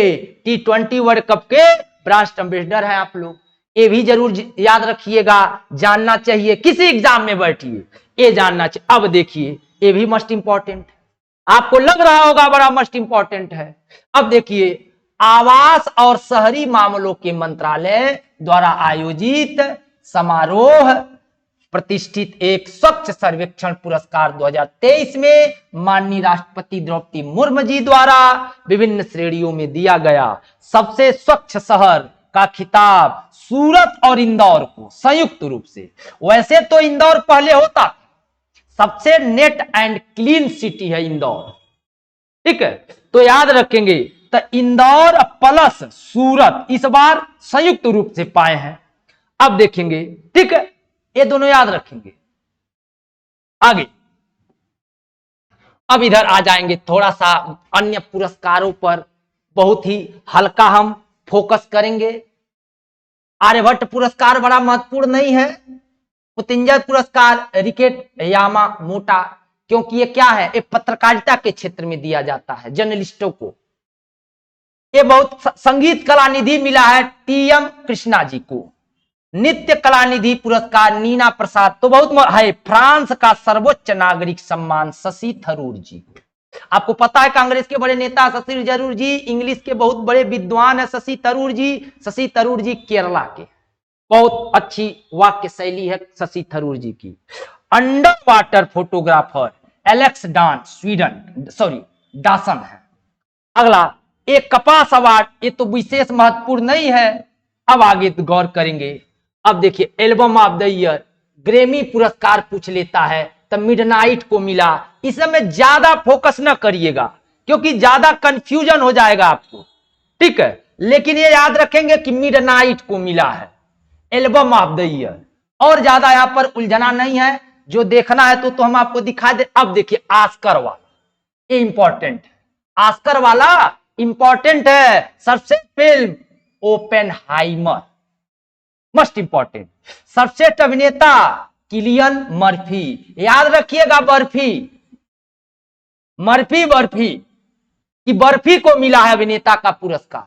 T20 वर्ल्ड कप के ब्रांड एम्बेसडर हैं आप लोग। ये भी जरूर याद रखिएगा, जानना चाहिए, किसी एग्जाम में बैठिए ये जानना चाहिए। अब देखिए, ये भी मस्ट इंपॉर्टेंट, आपको लग रहा होगा बड़ा मस्ट इंपॉर्टेंट है। अब देखिए, आवास और शहरी मामलों के मंत्रालय द्वारा आयोजित समारोह प्रतिष्ठित एक स्वच्छ सर्वेक्षण पुरस्कार 2023 में माननीय राष्ट्रपति द्रौपदी मुर्मू जी द्वारा विभिन्न श्रेणियों में दिया गया। सबसे स्वच्छ शहर का खिताब सूरत और इंदौर को संयुक्त रूप से, वैसे तो इंदौर पहले होता, सबसे नेट एंड क्लीन सिटी है इंदौर, ठीक है। तो याद रखेंगे, तो इंदौर प्लस सूरत इस बार संयुक्त रूप से पाए हैं। अब देखेंगे, ठीक है, ये दोनों याद रखेंगे। आगे अब इधर आ जाएंगे, थोड़ा सा अन्य पुरस्कारों पर बहुत ही हल्का हम फोकस करेंगे। आर्यभट्ट पुरस्कार बड़ा महत्वपूर्ण नहीं है, पुतिंजर पुरस्कार रिकेट यामा मोटा, क्योंकि ये क्या है? ये पत्रकारिता के क्षेत्र में दिया जाता है जर्नलिस्टों को। ये बहुत संगीत कला निधि मिला है TM कृष्णा जी को। नित्य कला निधि पुरस्कार नीना प्रसाद, तो बहुत है। फ्रांस का सर्वोच्च नागरिक सम्मान शशि थरूर जी, आपको पता है कांग्रेस के बड़े नेता शशि थरूर जी, इंग्लिश के बहुत बड़े विद्वान है शशि थरूर जी। शशि थरूर जी केरला के, बहुत अच्छी वाक्य शैली है शशि थरूर जी की। Under water photographer Alex Dawson है। अगला एक कपास अवार्ड, ये तो विशेष महत्वपूर्ण नहीं है। अब आगे तो गौर करेंगे। अब देखिए, album of the year Grammy पुरस्कार पूछ लेता है, तो मिडनाइट को मिला। इसमें ज्यादा फोकस न करिएगा, क्योंकि ज्यादा कंफ्यूजन हो जाएगा आपको, ठीक है। लेकिन ये याद रखेंगे कि मिडनाइट को मिला है एल्बम ऑफ द ईयर, और ज्यादा यहां पर उलझना नहीं है। जो देखना है तो हम आपको दिखा दे। अब देखिए, ऑस्कर वाला, ये इंपॉर्टेंट है, ऑस्कर वाला इंपॉर्टेंट है। सर्वश्रेष्ठ फिल्म ओपेनहाइमर, मस्ट इंपॉर्टेंट। सर्वश्रेष्ठ अभिनेता किलियन मर्फी, याद रखिएगा, बर्फी कि बर्फी को मिला है अभिनेता का पुरस्कार,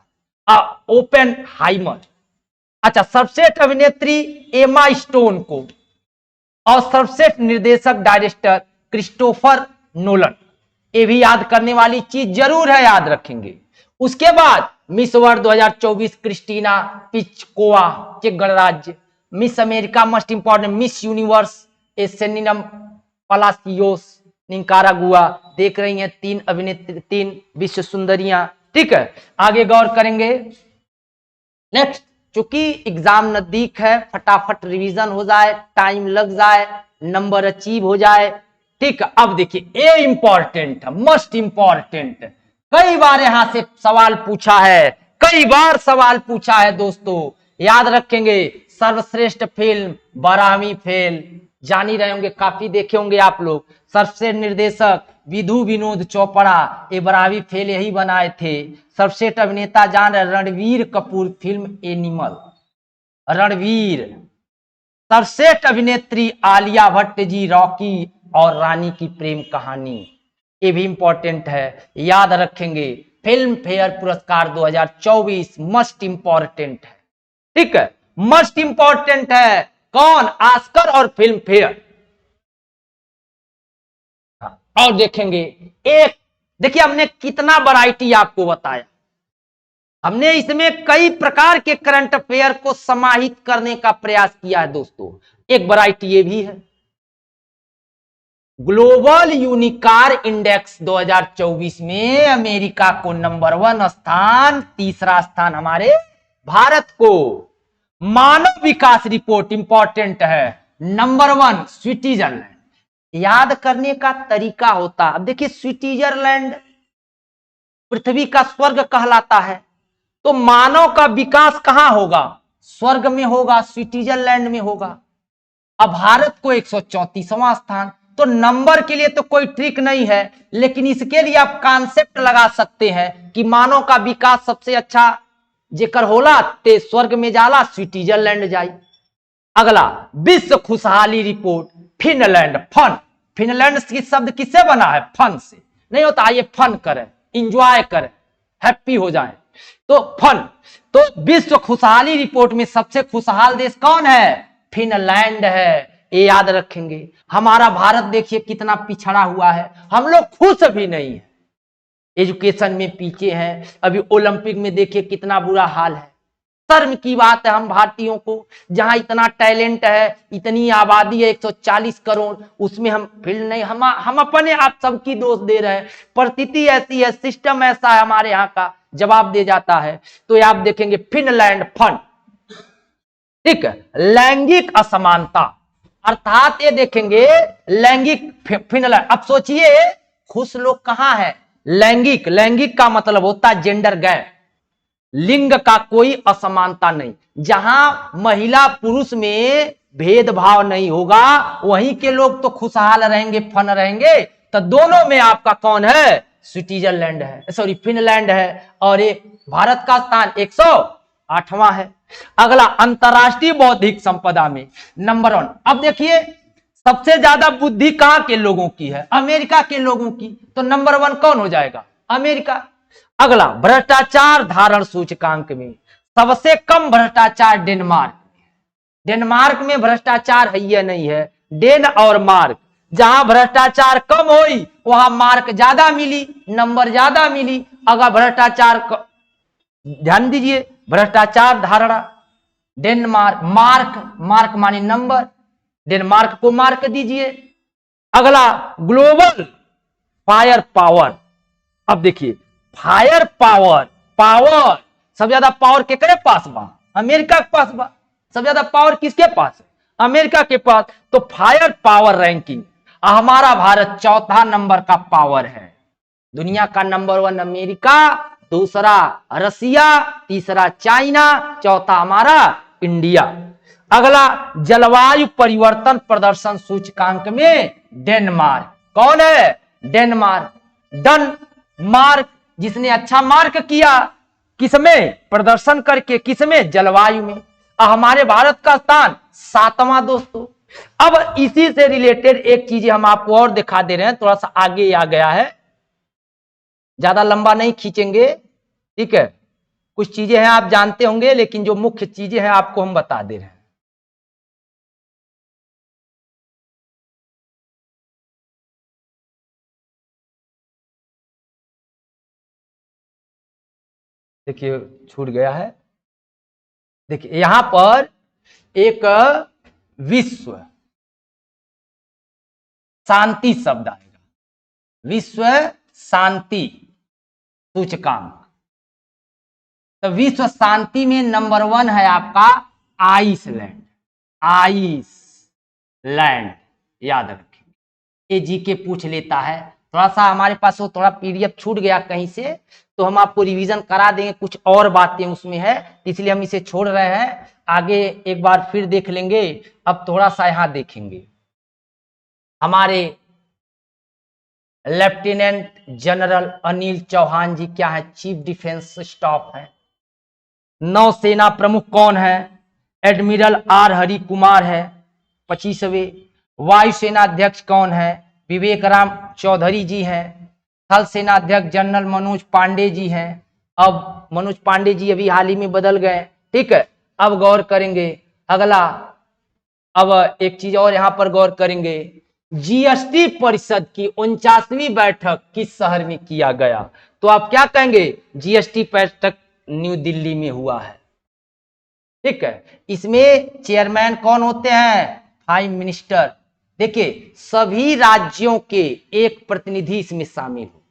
ओपेनहाइमर। अच्छा, सर्वश्रेष्ठ अभिनेत्री एमा स्टोन को, और सर्वश्रेष्ठ निर्देशक डायरेक्टर क्रिस्टोफर नोलन। ये भी याद करने वाली चीज जरूर है, याद रखेंगे। उसके बाद मिस वर्ल्ड 2024 क्रिस्टीना पिचकोवा, चेक गणराज्य। Miss America must important, Miss Universe एसेनिनम पलासियोस निकारागुआ। देख रही हैं, 3 अभिनेत्री, 3 विश्व सुंदरियां, ठीक है। आगे गौर करेंगे। नेक्स्ट, चूंकि एग्जाम नजदीक है, फटाफट रिवीजन हो जाए, टाइम लग जाए, नंबर अचीव हो जाए, ठीक है। अब देखिए, ये इंपॉर्टेंट है, मस्ट इंपॉर्टेंट, कई बार यहां से सवाल पूछा है, कई बार सवाल पूछा है दोस्तों, याद रखेंगे। सर्वश्रेष्ठ फिल्म बारहवीं फेल, जान ही रहे होंगे, काफी देखे होंगे आप लोग। सर्वश्रेष्ठ निर्देशक विधु विनोद चोपड़ा, ये बारहवीं फेल यही बनाए थे। सर्वश्रेष्ठ अभिनेता जान रहे, रणवीर कपूर, फिल्म एनिमल, रणवीर। सर्वश्रेष्ठ अभिनेत्री आलिया भट्ट जी, रॉकी और रानी की प्रेम कहानी, ये भी इंपॉर्टेंट है, याद रखेंगे। फिल्म फेयर पुरस्कार 2024 मस्ट इंपॉर्टेंट है, ठीक है, मस्ट इंपॉर्टेंट है। कौन? ऑस्कर और फिल्म फेयर। और देखेंगे एक, देखिए हमने कितना वैरायटी आपको बताया, हमने इसमें कई प्रकार के करंट अफेयर को समाहित करने का प्रयास किया है दोस्तों। एक वैरायटी ये भी है, ग्लोबल यूनिकार इंडेक्स 2024 में अमेरिका को नंबर 1 स्थान, तीसरा स्थान हमारे भारत को। मानव विकास रिपोर्ट इंपॉर्टेंट है, नंबर 1 स्विट्जरलैंड। याद करने का तरीका होता, अब देखिए स्विट्जरलैंड पृथ्वी का स्वर्ग कहलाता है, तो मानव का विकास कहां होगा? स्वर्ग में होगा, स्विट्जरलैंड में होगा। अब भारत को 134वां स्थान, तो नंबर के लिए तो कोई ट्रिक नहीं है, लेकिन इसके लिए आप कॉन्सेप्ट लगा सकते हैं कि मानव का विकास सबसे अच्छा जेकर होला ते स्वर्ग में जाला, स्विट्जरलैंड जाई। अगला, विश्व खुशहाली रिपोर्ट फिनलैंड। फन, फिनलैंड की शब्द किससे बना है? फन से। नहीं होता ये फन करें, इंजॉय करें, हैप्पी हो जाए, तो फन। तो विश्व खुशहाली रिपोर्ट में सबसे खुशहाल देश कौन है? फिनलैंड है, ये याद रखेंगे। हमारा भारत देखिए कितना पिछड़ा हुआ है, हम लोग खुश भी नहीं है, एजुकेशन में पीछे हैं। अभी ओलंपिक में देखिए कितना बुरा हाल है, शर्म की बात है हम भारतीयों को, जहां इतना टैलेंट है, इतनी आबादी है 140 करोड़, उसमें हम फील्ड नहीं, हम अपने आप सबकी दोष दे रहे हैं। परिस्थिति ऐसी है, सिस्टम ऐसा है, हमारे यहाँ का जवाब दे जाता है। तो आप देखेंगे फिनलैंड फन, ठीक है। लैंगिक असमानता, अर्थात ये देखेंगे लैंगिक फिनलैंड। अब सोचिए खुश लोग कहां है? लैंगिक, लैंगिक का मतलब होता है जेंडर गैप, लिंग का कोई असमानता नहीं। जहां महिला पुरुष में भेदभाव नहीं होगा, वहीं के लोग तो खुशहाल रहेंगे, फन रहेंगे। तो दोनों में आपका कौन है? स्विट्जरलैंड है, सॉरी फिनलैंड है, और एक भारत का स्थान 108वां है। अगला, अंतरराष्ट्रीय बौद्धिक संपदा में नंबर 1। अब देखिए सबसे ज्यादा बुद्धि कहां के लोगों की है? अमेरिका के लोगों की, तो नंबर 1 कौन हो जाएगा? अमेरिका। अगला, भ्रष्टाचार धारण सूचकांक में सबसे कम भ्रष्टाचार डेनमार्क। डेनमार्क में भ्रष्टाचार है या नहीं है? डेन और मार्क, जहां भ्रष्टाचार कम हुई वहां मार्क ज्यादा मिली, नंबर ज्यादा मिली। अगर भ्रष्टाचार, ध्यान दीजिए, भ्रष्टाचार धारणा डेनमार्क, मार्क, मार्क माने नंबर, डेनमार्क को मार्क दीजिए। अगला, ग्लोबल फायर पावर। अब देखिए फायर पावर, पावर सबसे ज्यादा पावर केकरे पास बा? अमेरिका के पास बा। सबसे ज्यादा पावर किसके पास है? अमेरिका के पास। तो फायर पावर रैंकिंग हमारा भारत 4था नंबर का पावर है। दुनिया का नंबर 1 अमेरिका, दूसरा रसिया, तीसरा चाइना, चौथा हमारा इंडिया। अगला, जलवायु परिवर्तन प्रदर्शन सूचकांक में डेनमार्क। कौन है? डेनमार्क, डेनमार्क, जिसने अच्छा मार्क किया किसमें? प्रदर्शन करके, किसमें? जलवायु में। हमारे भारत का स्थान 7वां दोस्तों। अब इसी से रिलेटेड एक चीज हम आपको और दिखा दे रहे हैं, थोड़ा सा आगे आ गया है, ज्यादा लंबा नहीं खींचेंगे, ठीक है। कुछ चीजें हैं आप जानते होंगे, लेकिन जो मुख्य चीजें हैं आपको हम बता दे रहे हैं। देखिए छूट गया है, देखिए यहां पर एक विश्व शांति शब्द आएगा, विश्व शांति सूचकांक। तो विश्व शांति में नंबर 1 है आपका आइसलैंड, आइसलैंड, याद रखें। ये जीके पूछ लेता है, थोड़ा सा हमारे पास वो थोड़ा पीडीएफ छूट गया कहीं से, तो हम आपको रिवीजन करा देंगे, कुछ और बातें उसमें है, इसलिए हम इसे छोड़ रहे हैं। आगे एक बार फिर देख लेंगे। अब थोड़ा सा यहां देखेंगे, हमारे लेफ्टिनेंट जनरल अनिल चौहान जी क्या है? चीफ डिफेंस स्टाफ है। नौसेना प्रमुख कौन है? एडमिरल आर हरि कुमार है, 25वें। वायुसेना अध्यक्ष कौन है? विवेक राम चौधरी जी हैं। थल सेना अध्यक्ष जनरल मनोज पांडे जी हैं। अब मनोज पांडे जी अभी हाल ही में बदल गए, ठीक है। अब गौर करेंगे अगला, अब एक चीज और यहां पर गौर करेंगे, जीएसटी परिषद की 49वीं बैठक किस शहर में किया गया? तो आप क्या कहेंगे? जीएसटी बैठक न्यू दिल्ली में हुआ है, ठीक है। इसमें चेयरमैन कौन होते हैं? Prime minister. देखिए सभी राज्यों के एक प्रतिनिधि इसमें शामिल होते हैं।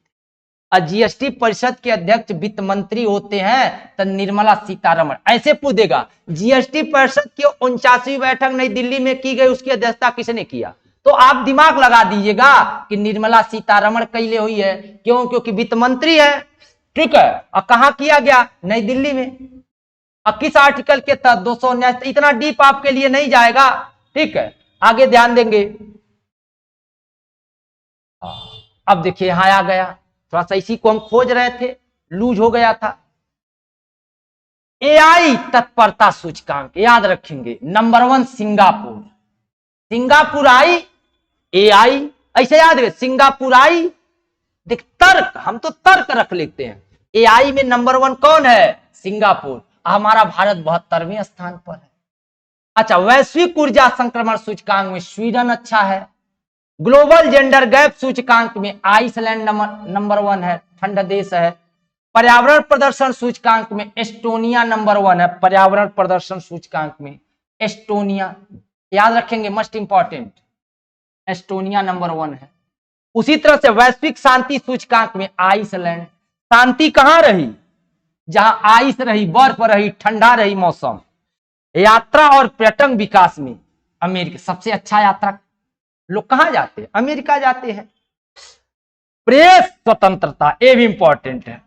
और जीएसटी परिषद के अध्यक्ष वित्त मंत्री होते हैं तो निर्मला सीतारमण। ऐसे पूछ देगा जीएसटी परिषद की 49वीं बैठक नई दिल्ली में की गई, उसकी अध्यक्षता किसने किया? तो आप दिमाग लगा दीजिएगा कि निर्मला सीतारमण कैले हुई है। क्यों? क्योंकि वित्त मंत्री है, ठीक है। और कहां किया गया? नई दिल्ली में। अब किस आर्टिकल के तहत? 219। इतना डीप आपके लिए नहीं जाएगा, ठीक है, आगे ध्यान देंगे। अब देखिए यहां आ गया, थोड़ा सा इसी को हम खोज रहे थे, लूज हो गया था। एआई तत्परता सूचकांक याद रखेंगे, नंबर 1 सिंगापुर। सिंगापुर आई, एआई, ऐसे याद रहे, सिंगापुर आई। देख तर्क, हम तो तर्क रख लेते हैं। एआई में नंबर 1 कौन है? सिंगापुर। हमारा भारत 72वें स्थान पर है। अच्छा, वैश्विक ऊर्जा संक्रमण सूचकांक में स्वीडन अच्छा है। ग्लोबल जेंडर गैप सूचकांक में आइसलैंड नंबर 1 है, ठंडा देश है। पर्यावरण प्रदर्शन सूचकांक में एस्टोनिया नंबर 1 है। पर्यावरण प्रदर्शन सूचकांक में एस्टोनिया, याद रखेंगे, मस्ट इंपॉर्टेंट, एस्टोनिया नंबर 1 है। उसी तरह से वैश्विक शांति सूचकांक में आइसलैंड। शांति कहां रही? जहां आइस रही, बर्फ रही, ठंडा रही मौसम। यात्रा और पर्यटन विकास में अमेरिका सबसे अच्छा। यात्रा लोग कहां जाते हैं? अमेरिका जाते हैं। प्रेस स्वतंत्रता, ये भी इंपॉर्टेंट है।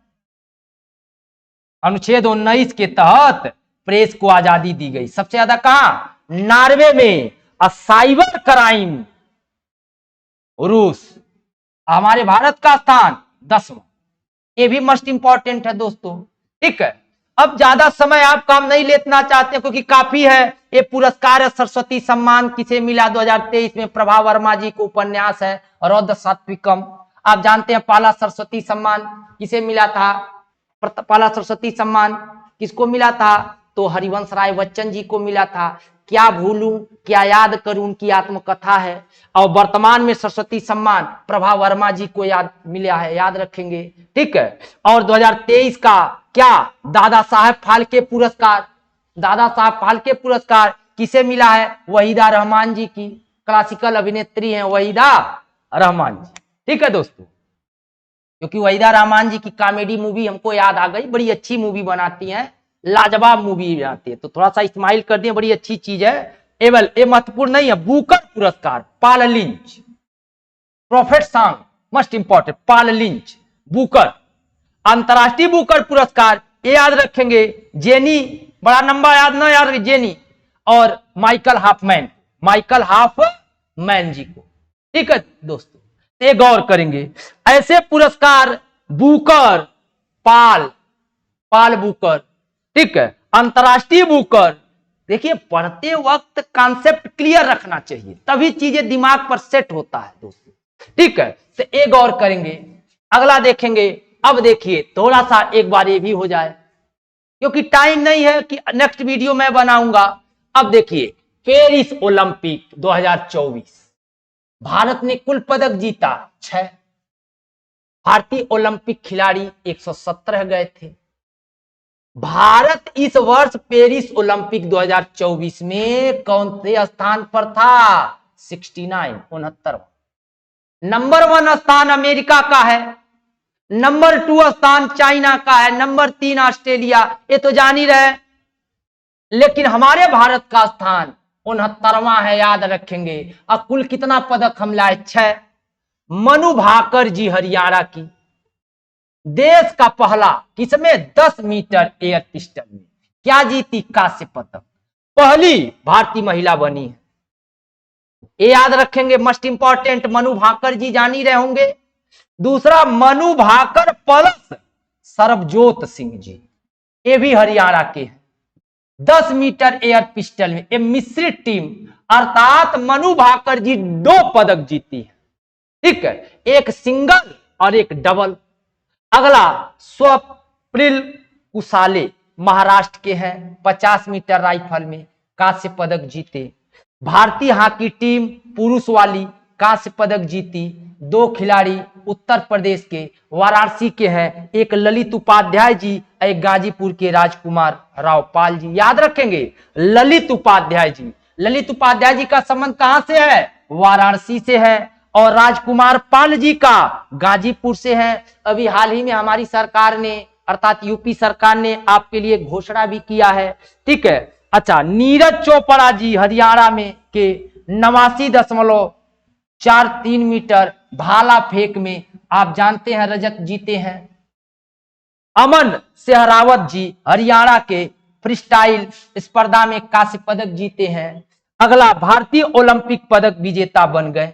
अनुच्छेद 19 के तहत प्रेस को आजादी दी गई। सबसे ज्यादा कहां? नॉर्वे में। और साइबर क्राइम रूस। हमारे भारत का स्थान 10वां। ये भी मस्ट इंपॉर्टेंट है दोस्तों, ठीक है। अब ज्यादा समय आप काम नहीं लेना चाहते क्योंकि काफी है। ये पुरस्कार है सरस्वती सम्मान, किसे मिला 2023 में? प्रभा वर्मा जी को उपन्यास है रौद्र सात्विकम। आप जानते हैं पाला सरस्वती सम्मान किसे मिला था? पाला सरस्वती सम्मान किसको मिला था? तो हरिवंश राय बच्चन जी को मिला था। क्या भूलूं क्या याद करूं, उनकी आत्मकथा है। और वर्तमान में सरस्वती सम्मान प्रभा वर्मा जी को मिला है, याद रखेंगे, ठीक है। और 2023 का क्या? दादा साहब फाल्के पुरस्कार। दादा साहब फाल्के पुरस्कार किसे मिला है? वहीदा रहमान जी की, क्लासिकल अभिनेत्री हैं वहीदा रहमान जी, ठीक है दोस्तों। क्योंकि वहीदा रहमान जी की कॉमेडी मूवी हमको याद आ गई, बड़ी अच्छी मूवी बनाती हैं, लाजवाब मूवी बनाती है, तो थोड़ा सा इस्तेमाल कर दिए, बड़ी अच्छी चीज है। एवल ये महत्वपूर्ण नहीं है। बुकर पुरस्कार, Paul lynch. Profit song, must important, Paul lynch, Booker. अंतरराष्ट्रीय बुकर पुरस्कार ये याद रखेंगे, जेनी, बड़ा नंबर याद ना याद रखें, जेनी और माइकल हाफमैन, माइकल हाफमैन जी को, ठीक है दोस्तों। ये गौर करेंगे ऐसे पुरस्कार बुकर, पाल बुकर, ठीक है। अंतरराष्ट्रीय बुकर, देखिए पढ़ते वक्त कॉन्सेप्ट क्लियर रखना चाहिए, तभी चीजें दिमाग पर सेट होता है दोस्तों, ठीक है। तो ये गौर करेंगे। अगला देखेंगे। अब देखिए थोड़ा सा एक बार ये भी हो जाए, क्योंकि टाइम नहीं है कि नेक्स्ट वीडियो मैं बनाऊंगा। अब देखिए पेरिस ओलंपिक 2024, भारत ने कुल पदक जीता 6। भारतीय ओलंपिक खिलाड़ी 117 गए थे। भारत इस वर्ष पेरिस ओलंपिक 2024 में कौन से स्थान पर था? 69। नंबर 1 स्थान अमेरिका का है, नंबर 2 स्थान चाइना का है, नंबर 3 ऑस्ट्रेलिया, ये तो जान ही रहे। लेकिन हमारे भारत का स्थान 69वां है, याद रखेंगे। और कुल कितना पदक हम लाए? 6। मनु भाकर जी हरियाणा की, देश का पहला, किसमें? 10 मीटर एयर पिस्टल में क्या जीती? कांस्य पदक, पहली भारतीय महिला बनी है। ये याद रखेंगे, मस्ट इंपॉर्टेंट। मनु भाकर जी जान ही रहे होंगे। दूसरा मनु भाकर प्लस सरबजोत सिंह जी, ये भी हरियाणा के हैं, 10 मीटर एयर पिस्टल में। ये मिश्रित टीम, अर्थात मनु भाकर जी 2 पदक जीती है, ठीक है। एक सिंगल और एक डबल। अगला स्वप्निल कुसाले महाराष्ट्र के हैं, 50 मीटर राइफल में कांस्य पदक जीते। भारतीय हॉकी टीम पुरुष वाली कांस्य पदक जीती। 2 खिलाड़ी उत्तर प्रदेश के वाराणसी के हैं, एक ललित उपाध्याय जी, एक गाजीपुर के राजकुमार रावपाल जी। याद रखेंगे ललित उपाध्याय जी। ललित उपाध्याय जी का संबंध कहां से है? वाराणसी से है। और राजकुमार पाल जी का गाजीपुर से है। अभी हाल ही में हमारी सरकार ने अर्थात यूपी सरकार ने आपके लिए घोषणा भी किया है। ठीक है। अच्छा, नीरज चोपड़ा जी हरियाणा में के 89.43 मीटर भाला फेंक में आप जानते हैं रजत जीते हैं। अमन सेहरावत जी हरियाणा के फ्रीस्टाइल स्पर्धा में कांस्य पदक जीते हैं। अगला भारतीय ओलंपिक पदक विजेता बन गए।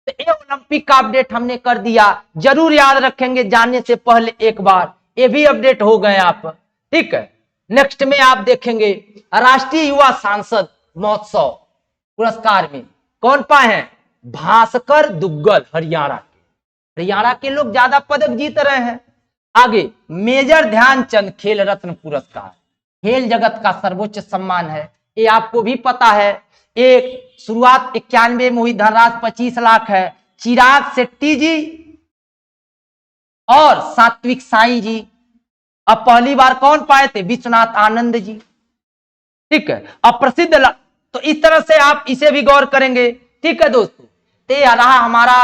तो ये ओलंपिक का अपडेट हमने कर दिया, जरूर याद रखेंगे जाने से पहले एक बार, ये भी अपडेट हो गए आप। ठीक है। नेक्स्ट में आप देखेंगे राष्ट्रीय युवा सांसद महोत्सव पुरस्कार में कौन पाए हैं? भास्कर दुग्गल हरियाणा के। हरियाणा के लोग ज्यादा पदक जीत रहे हैं। आगे मेजर ध्यानचंद खेल रत्न पुरस्कार, खेल जगत का सर्वोच्च सम्मान है, ये आपको भी पता है। एक शुरुआत 91 में हुई, धनराशि 25 लाख है। चिराग शेट्टी जी और सात्विक साई जी। अब पहली बार कौन पाए थे? विश्वनाथ आनंद जी। ठीक है। अब प्रसिद्ध तो इस तरह से आप इसे भी गौर करेंगे। ठीक है दोस्तों, तो यह रहा हमारा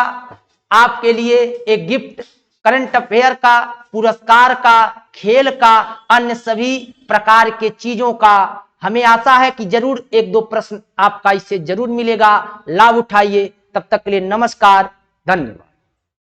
आपके लिए एक गिफ्ट, करंट अफेयर का, पुरस्कार का, खेल का, अन्य सभी प्रकार के चीजों का। हमें आशा है कि जरूर 1-2 प्रश्न आपका इससे जरूर मिलेगा। लाभ उठाइए। तब तक के लिए नमस्कार, धन्यवाद।